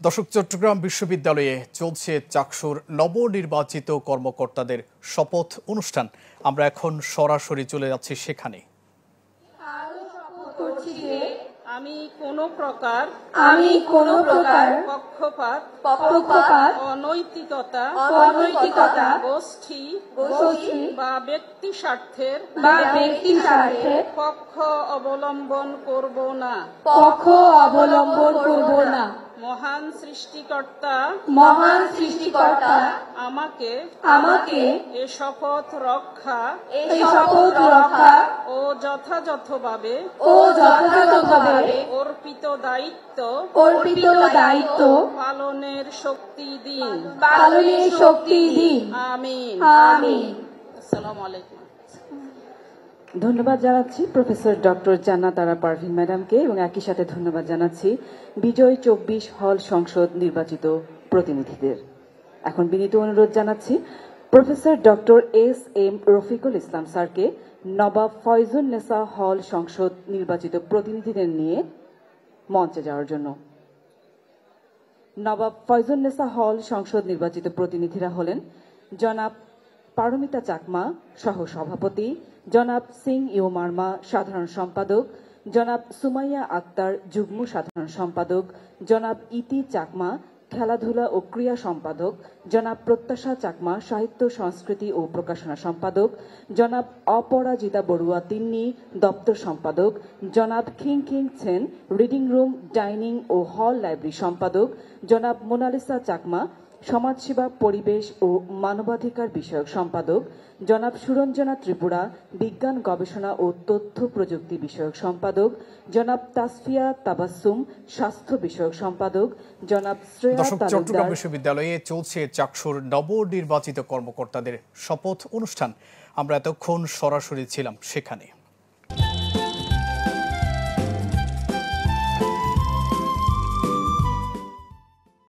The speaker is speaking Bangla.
দর্শক, চট্টগ্রাম বিশ্ববিদ্যালয়ে চলছে চাকসুর নবনির্বাচিত কর্মকর্তাদের শপথ অনুষ্ঠান। আমরা এখন সরাসরি চলে যাচ্ছি সেখানে। আমি কোনো প্রকার পক্ষপাত অনৈতিকতা গোষ্ঠী বা ব্যক্তি স্বার্থের পক্ষ অবলম্বন করব না। মহান সৃষ্টিকর্তা আমাকে এ শপথ রক্ষা ও যথাযথভাবে অর্পিত দায়িত্ব পালনের শক্তি দিন। আমিন। আসসালামু আলাইকুম। ধন্যবাদ জানাচ্ছি প্রফেসর ডক্টর জান্নাত আরা পারভীন ম্যাডামকে এবং একই সাথে ধন্যবাদ জানাচ্ছি বিজয় 24 হল সংসদ নির্বাচিত প্রতিনিধিদের। এখন বিনীত অনুরোধ জানাচ্ছি professor doctor SM. Rafiqul Islam স্যারকে নবাব ফয়জুন্নেসা হল সংসদ নির্বাচিত প্রতিনিধিদের নিয়ে মঞ্চে যাওয়ার জন্য। নবাব ফয়জুন্নেসা হল সংসদ নির্বাচিত প্রতিনিধিরা হলেন জনাব পারমিতা চাকমা সহ সভাপতি, জনাব সিং ইউ মার্মা সাধারণ সম্পাদক, জনাব সুমাইয়া আক্তার যুগ্ম সাধারণ সম্পাদক, জনাব ইতি চাকমা খেলাধুলা ও ক্রীড়া সম্পাদক, জনাব প্রত্যাশা চাকমা সাহিত্য সংস্কৃতি ও প্রকাশনা সম্পাদক, জনাব অপরাজিতা বড়ুয়া তিন্নি দপ্তর সম্পাদক, জনাব খিং ছেন রিডিং রুম ডাইনিং ও হল লাইব্রেরি সম্পাদক, জনাব মোনালিসা চাকমা সমাজসেবা পরিবেশ ও মানবাধিকার বিষয়ক সম্পাদক, জনাব সুরঞ্জনা ত্রিপুরা বিজ্ঞান গবেষণা ও তথ্য প্রযুক্তি বিষয়ক সম্পাদক, জনাব তাসফিয়া তাবাসসুম স্বাস্থ্য বিষয়ক সম্পাদক, জনাব শ্রেয়া তালুকদার। চট্টগ্রাম বিশ্ববিদ্যালয়ে চলছে চাকসুর নবনির্বাচিত কর্মকর্তাদের শপথ অনুষ্ঠান। আমরা এতক্ষণ সরাসরি ছিলাম সেখানে।